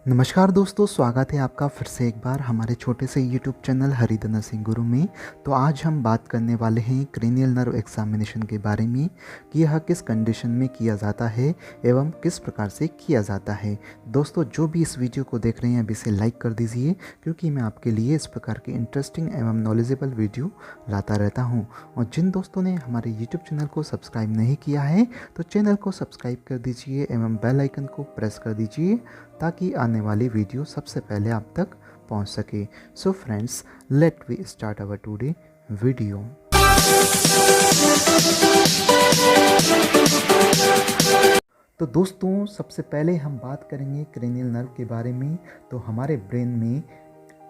नमस्कार दोस्तों, स्वागत है आपका फिर से एक बार हमारे छोटे से यूट्यूब चैनल हरिधर नर्सिंग गुरु में। तो आज हम बात करने वाले हैं क्रेनियल नर्व एग्जामिनेशन के बारे में कि यह किस कंडीशन में किया जाता है एवं किस प्रकार से किया जाता है। दोस्तों, जो भी इस वीडियो को देख रहे हैं अभी इसे लाइक कर दीजिए, क्योंकि मैं आपके लिए इस प्रकार के इंटरेस्टिंग एवं नॉलेजेबल वीडियो लाता रहता हूँ। और जिन दोस्तों ने हमारे यूट्यूब चैनल को सब्सक्राइब नहीं किया है तो चैनल को सब्सक्राइब कर दीजिए एवं बेल आइकन को प्रेस कर दीजिए ताकि आने वाली वीडियो सबसे पहले आप तक पहुंच सके। So friends, let we start our today video. तो दोस्तों, सबसे पहले हम बात करेंगे क्रेनियल नर्व के बारे में। तो हमारे ब्रेन में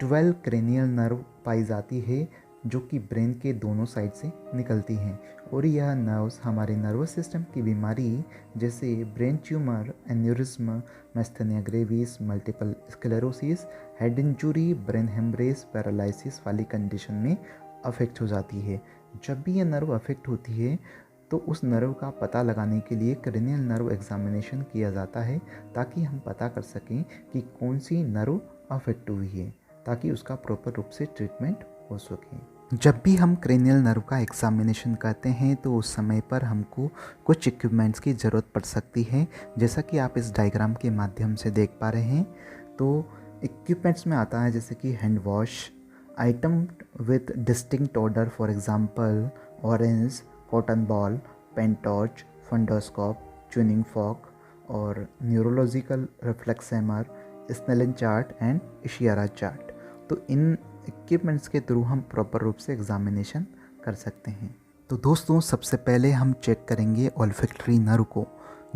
12 क्रेनियल नर्व पाई जाती है जो कि ब्रेन के दोनों साइड से निकलती हैं, और यह नर्व्स हमारे नर्वस सिस्टम की बीमारी जैसे brain tumour, aneurysm, myasthenia gravis, multiple sclerosis, head injury, brain haemorrhage, paralysis वाली कंडीशन में अफेक्ट हो जाती है। जब भी यह नर्व अफेक्ट होती है तो उस नर्व का पता लगाने के लिए क्रेनियल नर्व एग्जामिनेशन किया जाता है, ताकि हम पता कर सकें कि कौन सी नर्व अफेक्ट हुई है, ताकि उसका प्रॉपर रूप से ट्रीटमेंट हो सके। जब भी हम क्रेनियल नर्व का एग्जामिनेशन करते हैं तो उस समय पर हमको कुछ इक्विपमेंट्स की ज़रूरत पड़ सकती है, जैसा कि आप इस डायग्राम के माध्यम से देख पा रहे हैं। तो इक्विपमेंट्स में आता है जैसे कि hand wash, item with distinct odour, for example orange, cotton ball, pen torch, fundoscope, tuning fork और neurological reflex hammer, Snellen chart and Ishihara chart. तो इन इक्विपमेंट्स के थ्रू हम प्रॉपर रूप से एग्जामिनेशन कर सकते हैं। तो दोस्तों, सबसे पहले हम चेक करेंगे ऑल्फैक्टरी नर्व को।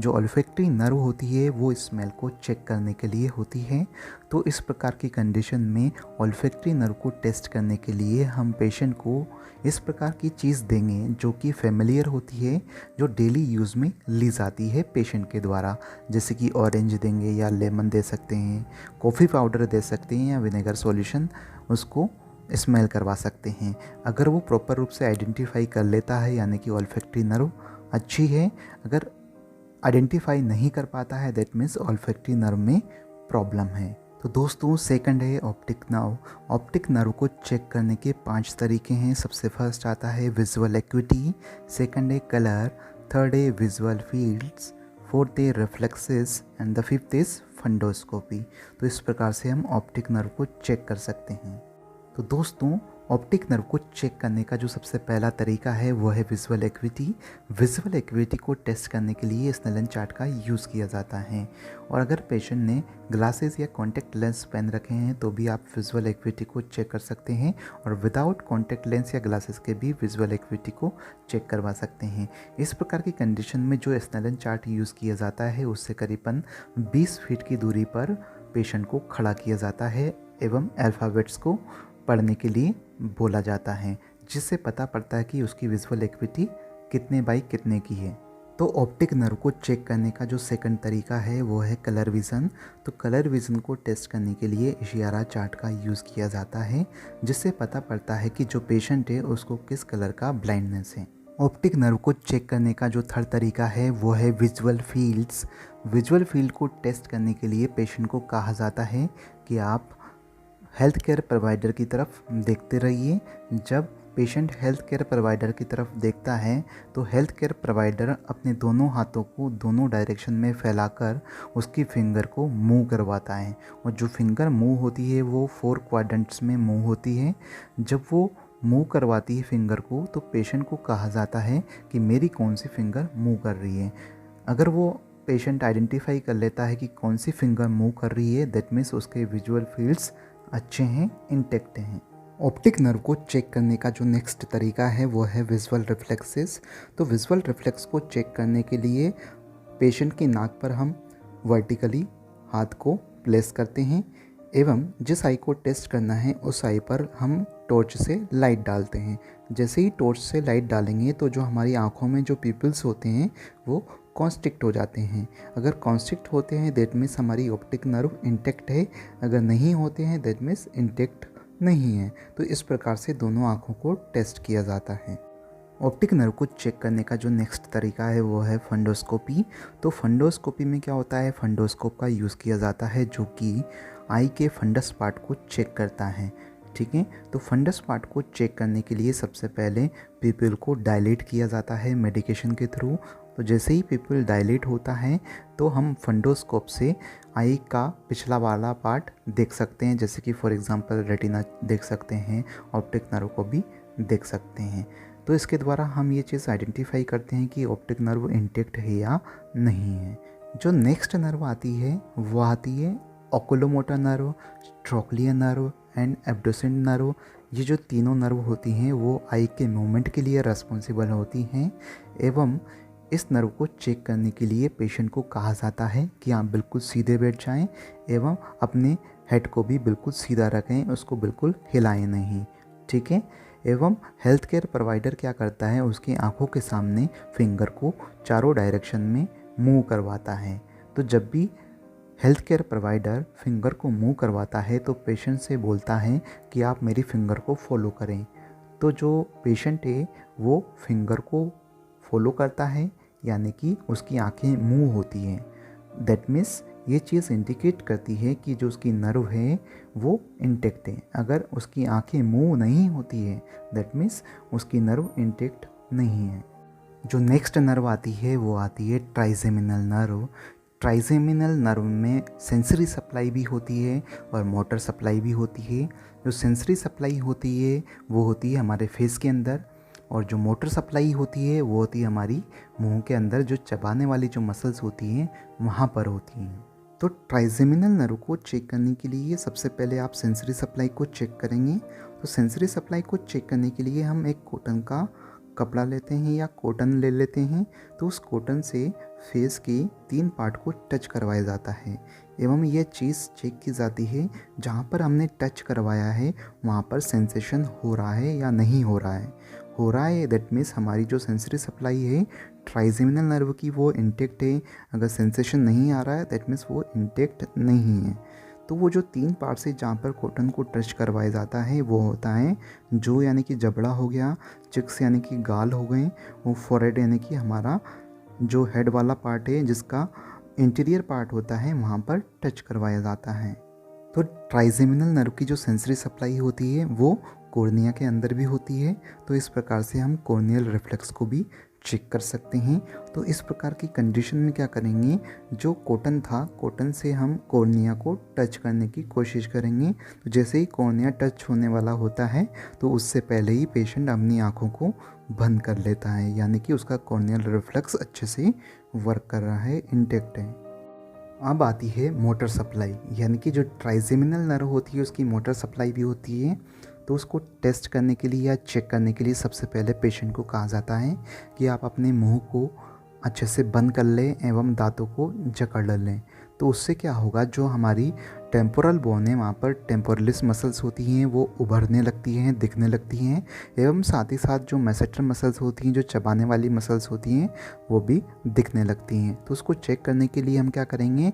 जो ऑल्फैक्टरी नर्व होती है वो स्मेल को चेक करने के लिए होती है। तो इस प्रकार की कंडीशन में ऑल्फैक्टरी नर्व को टेस्ट करने के लिए हम पेशेंट को इस प्रकार की चीज़ देंगे जो कि फेमिलियर होती है, जो डेली यूज़ में ली जाती है पेशेंट के द्वारा। जैसे कि ऑरेंज देंगे या लेमन दे सकते हैं, कॉफ़ी पाउडर दे सकते हैं या विनेगर सॉल्यूशन उसको स्मेल करवा सकते हैं। अगर वो प्रॉपर रूप से आइडेंटिफाई कर लेता है, यानी कि ऑल्फैक्टरी नर्व अच्छी है। अगर आइडेंटिफाई नहीं कर पाता है, दैट मीन्स ऑल्फैक्टरी नर्व में प्रॉब्लम है। तो दोस्तों, सेकंड है ऑप्टिक नर्व। ऑप्टिक नर्व को चेक करने के 5 तरीके हैं। सबसे फर्स्ट आता है विजुअल एक्विटी, सेकंड है कलर, थर्ड है विजुअल फील्ड्स, फोर्थ है reflexes and the fifth is fundoscopy. तो इस प्रकार से हम ऑप्टिक नर्व को चेक कर सकते हैं। तो दोस्तों, ऑप्टिक नर्व को चेक करने का जो सबसे पहला तरीका है वो है विजुअल एक्विटी। विजुअल एक्विटी को टेस्ट करने के लिए स्नेलन चार्ट का यूज़ किया जाता है, और अगर पेशेंट ने ग्लासेस या कॉन्टैक्ट लेंस पहन रखे हैं तो भी आप विजुअल एक्विटी को चेक कर सकते हैं, और विदाउट कॉन्टैक्ट लेंस या ग्लासेस के भी विजुअल एक्विटी को चेक करवा सकते हैं। इस प्रकार की कंडीशन में जो स्नेलन चार्ट यूज़ किया जाता है उससे करीबन 20 फीट की दूरी पर पेशेंट को खड़ा किया जाता है एवं अल्फ़ाबेट्स को पढ़ने के लिए बोला जाता है, जिससे पता पड़ता है कि उसकी विजुअल एक्विटी कितने बाई कितने की है। तो ऑप्टिक नर्व को चेक करने का जो सेकंड तरीका है वो है कलर विज़न। तो कलर विज़न को टेस्ट करने के लिए इशियारा चार्ट का यूज़ किया जाता है, जिससे पता पड़ता है कि जो पेशेंट है उसको किस कलर का ब्लाइंडनेस है। ऑप्टिक नर्व को चेक करने का जो थर्ड तरीका है वो है विजुअल फील्ड्स। विजुअल फील्ड को टेस्ट करने के लिए पेशेंट को कहा जाता है कि आप हेल्थ केयर प्रोवाइडर की तरफ देखते रहिए। जब पेशेंट हेल्थ केयर प्रोवाइडर की तरफ देखता है तो हेल्थ केयर प्रोवाइडर अपने दोनों हाथों को दोनों डायरेक्शन में फैलाकर उसकी फिंगर को मूव करवाता है, और जो फिंगर मूव होती है वो 4 क्वाड्रेंट्स में मूव होती है। जब वो मूव करवाती है फिंगर को तो पेशेंट को कहा जाता है कि मेरी कौन सी फिंगर मूव कर रही है। अगर वो पेशेंट आइडेंटिफाई कर लेता है कि कौन सी फिंगर मूव कर रही है, दैट मीन्स उसके विजुअल फील्ड्स अच्छे हैं, इंटेक्ट हैं। ऑप्टिक नर्व को चेक करने का जो नेक्स्ट तरीका है वो है विजुअल रिफ्लेक्सेस। तो विजुअल रिफ्लेक्स को चेक करने के लिए पेशेंट की नाक पर हम वर्टिकली हाथ को प्लेस करते हैं, एवं जिस आई को टेस्ट करना है उस आई पर हम टॉर्च से लाइट डालते हैं। जैसे ही टॉर्च से लाइट डालेंगे तो जो हमारी आँखों में जो पिपल्स होते हैं वो कॉन्स्ट्रिक्ट हो जाते हैं। अगर कॉन्स्ट्रिक्ट होते हैं दैट मीन्स हमारी ऑप्टिक नर्व इंटेक्ट है, अगर नहीं होते हैं दैट मीन्स इंटेक्ट नहीं है। तो इस प्रकार से दोनों आँखों को टेस्ट किया जाता है। ऑप्टिक नर्व को चेक करने का जो नेक्स्ट तरीका है वो है फंडोस्कोपी। तो फंडोस्कोपी में क्या होता है, फंडोस्कोप का यूज़ किया जाता है जो कि आई के फंडस पार्ट को चेक करता है। ठीक है, तो फंडस पार्ट को चेक करने के लिए सबसे पहले पीपल को डायलेट किया जाता है मेडिकेशन के थ्रू। तो जैसे ही पीपल डायलेट होता है तो हम फंडोस्कोप से आई का पिछला वाला पार्ट देख सकते हैं, जैसे कि फॉर एग्जांपल रेटिना देख सकते हैं, ऑप्टिक नर्व को भी देख सकते हैं। तो इसके द्वारा हम ये चीज़ आइडेंटिफाई करते हैं कि ऑप्टिक नर्व इंटेक्ट है या नहीं है। जो नेक्स्ट नर्व आती है वो आती है oculomotor nerve, trochlear nerve and abducent nerve. ये जो तीनों नर्व होती हैं वो आई के मूवमेंट के लिए रेस्पॉन्सिबल होती हैं, एवं इस नर्व को चेक करने के लिए पेशेंट को कहा जाता है कि आप बिल्कुल सीधे बैठ जाएं एवं अपने हेड को भी बिल्कुल सीधा रखें, उसको बिल्कुल हिलाएं नहीं। ठीक है, एवं हेल्थ केयर प्रोवाइडर क्या करता है, उसकी आंखों के सामने फिंगर को चारों डायरेक्शन में मूव करवाता है। तो जब भी हेल्थ केयर प्रोवाइडर फिंगर को मूव करवाता है तो पेशेंट से बोलता है कि आप मेरी फिंगर को फॉलो करें। तो जो पेशेंट है वो फिंगर को फॉलो करता है, यानी कि उसकी आंखें मूव होती हैं। दैट मीन्स ये चीज़ इंडिकेट करती है कि जो उसकी नर्व है वो इंटेक्ट है। अगर उसकी आंखें मूव नहीं होती है दैट मीन्स उसकी नर्व इंटेक्ट नहीं है। जो नेक्स्ट नर्व आती है वो आती है ट्राइजेमिनल नर्व। ट्राइजेमिनल नर्व में सेंसरी सप्लाई भी होती है और मोटर सप्लाई भी होती है। जो सेंसरी सप्लाई होती है वो होती है हमारे फेस के अंदर, और जो मोटर सप्लाई होती है वो होती है हमारी मुंह के अंदर, जो चबाने वाली जो मसल्स होती हैं वहाँ पर होती हैं। तो ट्राइजेमिनल नर्व को चेक करने के लिए सबसे पहले आप सेंसरी सप्लाई को चेक करेंगे। तो सेंसरी सप्लाई को चेक करने के लिए हम एक कॉटन का कपड़ा लेते हैं या कॉटन ले लेते हैं। तो उस कॉटन से फेस के 3 पार्ट को टच करवाया जाता है, एवं यह चीज़ चेक की जाती है जहाँ पर हमने टच करवाया है वहाँ पर सेंसेशन हो रहा है या नहीं हो रहा है। हो रहा है दैट मीन्स हमारी जो सेंसरी सप्लाई है ट्राइजेमिनल नर्व की वो इंटेक्ट है। अगर सेंसेशन नहीं आ रहा है दैट मीन्स वो इंटेक्ट नहीं है। तो वो जो 3 पार्ट से जहाँ पर कॉटन को टच करवाया जाता है वो होता है जो यानी कि जबड़ा हो गया, चिक्स यानी कि गाल हो गए, वो फोरहेड यानी कि हमारा जो हेड वाला पार्ट है जिसका इंटीरियर पार्ट होता है वहाँ पर टच करवाया जाता है। तो ट्राइजेमिनल नर्व की जो सेंसरी सप्लाई होती है वो कॉर्निया के अंदर भी होती है। तो इस प्रकार से हम कॉर्नियल रिफ्लेक्स को भी चेक कर सकते हैं। तो इस प्रकार की कंडीशन में क्या करेंगे, जो कॉटन था कॉटन से हम कॉर्निया को टच करने की कोशिश करेंगे। तो जैसे ही कॉर्निया टच होने वाला होता है तो उससे पहले ही पेशेंट अपनी आँखों को बंद कर लेता है, यानी कि उसका कॉर्नियल रिफ्लेक्स अच्छे से वर्क कर रहा है, इंटेक्ट है। अब आती है मोटर सप्लाई, यानी कि जो ट्राइजेमिनल नर्व होती है उसकी मोटर सप्लाई भी होती है। तो उसको टेस्ट करने के लिए या चेक करने के लिए सबसे पहले पेशेंट को कहा जाता है कि आप अपने मुंह को अच्छे से बंद कर लें एवं दांतों को जकड़ लें। तो उससे क्या होगा, जो हमारी टेम्पोरल बोन है वहाँ पर टेम्पोरलिस मसल्स होती हैं वो उभरने लगती हैं, दिखने लगती हैं, एवं साथ ही साथ जो मैसेटर मसल्स होती हैं, जो चबाने वाली मसल्स होती हैं वो भी दिखने लगती हैं। तो उसको चेक करने के लिए हम क्या करेंगे,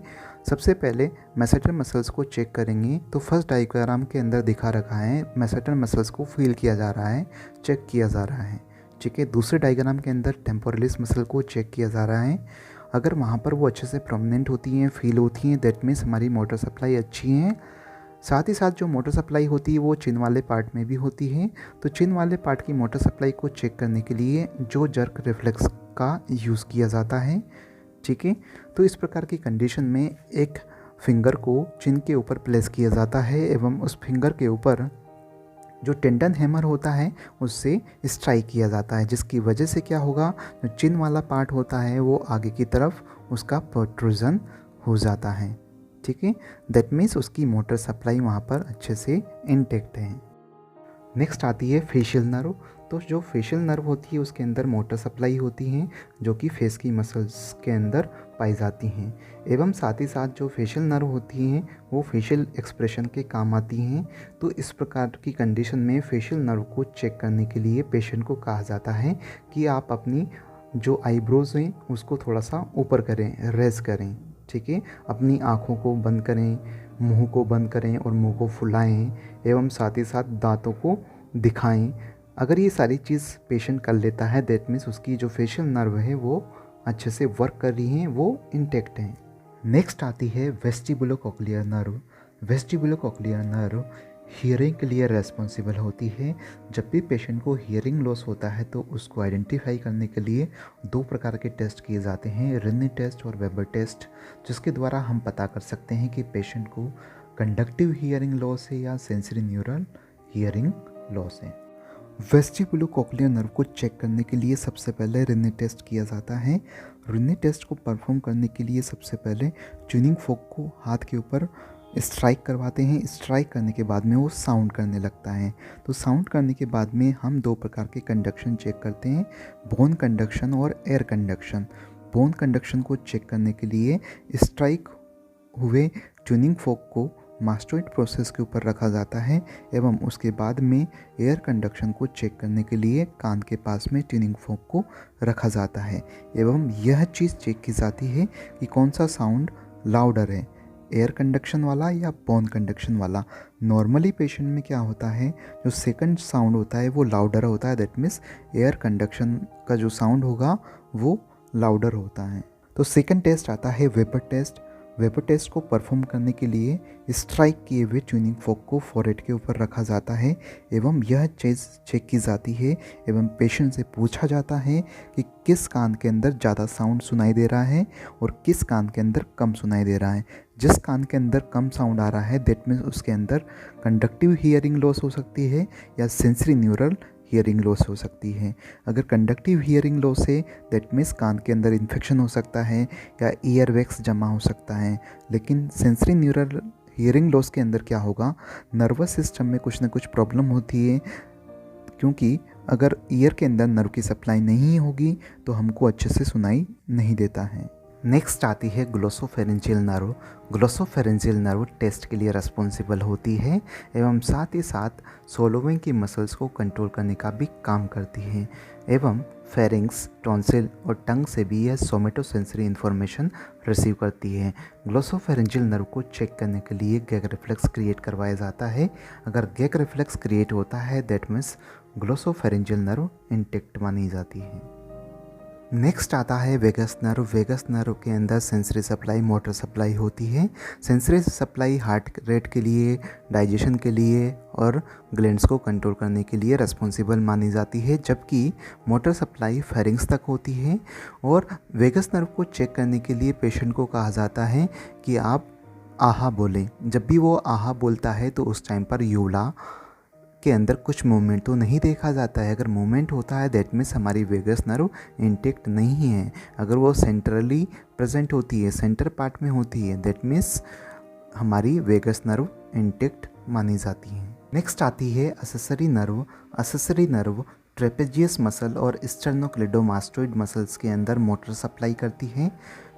सबसे पहले मैसेटर मसल्स को चेक करेंगे। तो फर्स्ट डायग्राम के अंदर दिखा रखा है मैसेटर मसल्स को फील किया जा रहा है, चेक किया जा रहा है। ठीक है, दूसरे डायग्राम के अंदर टेम्पोरलिस मसल को चेक किया जा रहा है। अगर वहाँ पर वो अच्छे से प्रोमिनेंट होती हैं, फील होती हैं, दैट मीन्स हमारी मोटर सप्लाई अच्छी है। साथ ही साथ जो मोटर सप्लाई होती है वो चिन वाले पार्ट में भी होती है। तो चिन वाले पार्ट की मोटर सप्लाई को चेक करने के लिए जो जर्क रिफ्लेक्स का यूज़ किया जाता है। ठीक है, तो इस प्रकार की कंडीशन में एक फिंगर को चिन के ऊपर प्लेस किया जाता है एवं उस फिंगर के ऊपर जो टेंडन हैमर होता है उससे स्ट्राइक किया जाता है, जिसकी वजह से क्या होगा, जो चिन वाला पार्ट होता है वो आगे की तरफ उसका प्रोट्रूजन हो जाता है। ठीक है, दैट मीन्स उसकी मोटर सप्लाई वहाँ पर अच्छे से इंटेक्ट है। नेक्स्ट आती है फेशियल नर्व। तो जो फेशियल नर्व होती है उसके अंदर मोटर सप्लाई होती हैं जो कि फेस की मसल्स के अंदर पाई जाती हैं, एवं साथ ही साथ जो फेशियल नर्व होती हैं वो फेशियल एक्सप्रेशन के काम आती हैं। तो इस प्रकार की कंडीशन में फेशियल नर्व को चेक करने के लिए पेशेंट को कहा जाता है कि आप अपनी जो आईब्रोज हैं उसको थोड़ा सा ऊपर करें, रेज करें। ठीक है, अपनी आँखों को बंद करें, मुंह को बंद करें और मुंह को फुलाएं, एवं साथ ही साथ दांतों को दिखाएं। अगर ये सारी चीज़ पेशेंट कर लेता है दैट मीन्स उसकी जो फेशियल नर्व है वो अच्छे से वर्क कर रही हैं, वो इंटेक्ट हैं। नेक्स्ट आती है vestibulocochlear nerve. Vestibulocochlear nerve hearing के लिए रेस्पॉन्सिबल होती है। जब भी पेशेंट को हियरिंग लॉस होता है तो उसको आइडेंटिफाई करने के लिए 2 प्रकार के टेस्ट किए जाते हैं, रिनी टेस्ट और वेबर टेस्ट, जिसके द्वारा हम पता कर सकते हैं कि पेशेंट को कंडक्टिव हियरिंग लॉस है या सेंसरी न्यूरल हियरिंग लॉस है। वेस्टिबुलोकोक्लियर नर्व को चेक करने के लिए सबसे पहले रिनी टेस्ट किया जाता है। रिनी टेस्ट को परफॉर्म करने के लिए सबसे पहले ट्यूनिंग फोक को हाथ के ऊपर स्ट्राइक करवाते हैं। स्ट्राइक करने के बाद में वो साउंड करने लगता है। तो साउंड करने के बाद में हम 2 प्रकार के कंडक्शन चेक करते हैं, बोन कंडक्शन और एयर कंडक्शन। बोन कंडक्शन को चेक करने के लिए स्ट्राइक हुए ट्यूनिंग फोक को मास्टोइड प्रोसेस के ऊपर रखा जाता है एवं उसके बाद में एयर कंडक्शन को चेक करने के लिए कान के पास में ट्यूनिंग फोक को रखा जाता है एवं यह चीज़ चेक की जाती है कि कौन सा साउंड लाउडर है, एयर कंडक्शन वाला या बोन कंडक्शन वाला। नॉर्मली पेशेंट में क्या होता है, जो सेकंड साउंड होता है वो लाउडर होता है, दैट मीन्स एयर कंडक्शन का जो साउंड होगा वो लाउडर होता है। तो सेकंड टेस्ट आता है वेबर टेस्ट। वेबर टेस्ट को परफॉर्म करने के लिए स्ट्राइक किए हुए ट्यूनिंग फोक को फॉरहेड के ऊपर रखा जाता है एवं यह चीज़ चेक की जाती है एवं पेशेंट से पूछा जाता है कि किस कान के अंदर ज़्यादा साउंड सुनाई दे रहा है और किस कान के अंदर कम सुनाई दे रहा है। जिस कान के अंदर कम साउंड आ रहा है दैट मीन्स उसके अंदर कंडक्टिव हियरिंग लॉस हो सकती है या सेंसरी न्यूरल हियरिंग लॉस हो सकती है। अगर कंडक्टिव हियरिंग लॉस है दैट मीन्स कान के अंदर इन्फेक्शन हो सकता है या ईयर वैक्स जमा हो सकता है। लेकिन सेंसरी न्यूरल हियरिंग लॉस के अंदर क्या होगा, नर्वस सिस्टम में कुछ ना कुछ प्रॉब्लम होती है, क्योंकि अगर ईयर के अंदर नर्व की सप्लाई नहीं होगी तो हमको अच्छे से सुनाई नहीं देता है। नेक्स्ट आती है glossopharyngeal nerve. Glossopharyngeal nerve test के लिए रेस्पॉन्सिबल होती है एवं साथ ही साथ सोलोविंग की मसल्स को कंट्रोल करने का भी काम करती है एवं फेरिंग्स, टॉन्सिल और टंग से भी यह सोमेटोसेंसरी इन्फॉर्मेशन रिसीव करती है। ग्लोसोफेरेंजियल नर्व को चेक करने के लिए गैग रिफ्लेक्स क्रिएट करवाया जाता है। अगर गैग रिफ्लेक्स क्रिएट होता है that means glossopharyngeal nerve intact मानी जाती है। नेक्स्ट आता है वेगस नर्व। वेगस नर्व के अंदर सेंसरी सप्लाई, मोटर सप्लाई होती है। सेंसरी सप्लाई हार्ट रेट के लिए, डाइजेशन के लिए और ग्लैंड्स को कंट्रोल करने के लिए रिस्पॉन्सिबल मानी जाती है, जबकि मोटर सप्लाई फेरिंग्स तक होती है। और वेगस नर्व को चेक करने के लिए पेशेंट को कहा जाता है कि आप आहा बोलें। जब भी वो आहा बोलता है तो उस टाइम पर यूला के अंदर कुछ मूवमेंट तो नहीं देखा जाता है। अगर मूवमेंट होता है दैट मीन्स हमारी वेगस नर्व इंटेक्ट नहीं है। अगर वो सेंट्रली प्रेजेंट होती है, सेंटर पार्ट में होती है, दैट मीन्स हमारी वेगस नर्व इंटेक्ट मानी जाती है। नेक्स्ट आती है accessory nerve. Accessory nerve trapezius muscle और स्टर्नोक्लेडोमास्टोइड मसल्स के अंदर मोटर सप्लाई करती है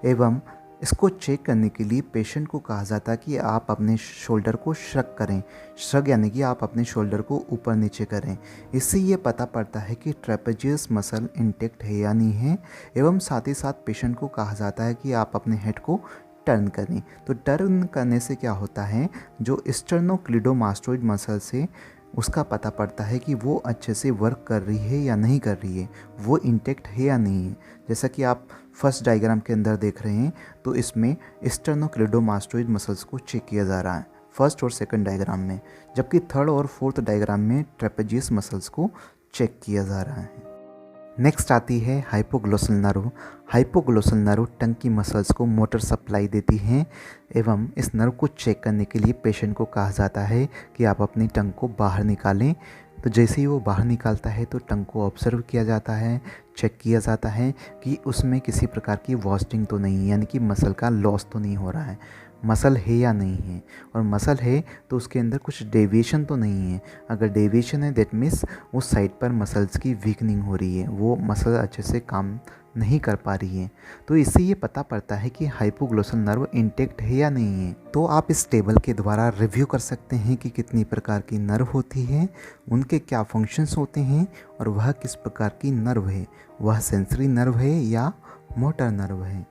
एवं इसको चेक करने के लिए पेशेंट को कहा जाता है कि आप अपने शोल्डर को श्रग करें। श्रग यानी कि आप अपने शोल्डर को ऊपर नीचे करें। इससे ये पता पड़ता है कि ट्रेपेजियस मसल इंटेक्ट है या नहीं है एवं साथ ही साथ पेशेंट को कहा जाता है कि आप अपने हेड को टर्न करें। तो टर्न करने से क्या होता है, जो स्टर्नोक्लिडोमास्टोइड मसल से उसका पता पड़ता है कि वो अच्छे से वर्क कर रही है या नहीं कर रही है, वो इंटेक्ट है या नहीं है। जैसा कि आप फर्स्ट डायग्राम के अंदर देख रहे हैं तो इसमें स्टर्नोक्लिडोमास्टोइड मसल्स को चेक किया जा रहा है फर्स्ट और सेकंड डायग्राम में, जबकि थर्ड और फोर्थ डायग्राम में ट्रेपेजियस मसल्स को चेक किया जा रहा है। नेक्स्ट आती है हाइपोग्लोसल नर्व। हाइपोग्लोसल नर्व टंग की मसल्स को मोटर सप्लाई देती हैं एवं इस नर्व को चेक करने के लिए पेशेंट को कहा जाता है कि आप अपनी टंग को बाहर निकालें। तो जैसे ही वो बाहर निकालता है तो टंग को ऑब्जर्व किया जाता है, चेक किया जाता है कि उसमें किसी प्रकार की वॉस्टिंग तो नहीं है, यानी कि मसल का लॉस तो नहीं हो रहा है, मसल है या नहीं है। और मसल है तो उसके अंदर कुछ डेविएशन तो नहीं है। अगर डेविएशन है दैट मीन्स उस साइड पर मसल्स की वीकनिंग हो रही है, वो मसल अच्छे से काम नहीं कर पा रही है। तो इससे ये पता पड़ता है कि हाइपोग्लोसल नर्व इंटेक्ट है या नहीं है। तो आप इस टेबल के द्वारा रिव्यू कर सकते हैं कि कितनी प्रकार की नर्व होती है, उनके क्या फंक्शंस होते हैं और वह किस प्रकार की नर्व है, वह सेंसरी नर्व है या मोटर नर्व है।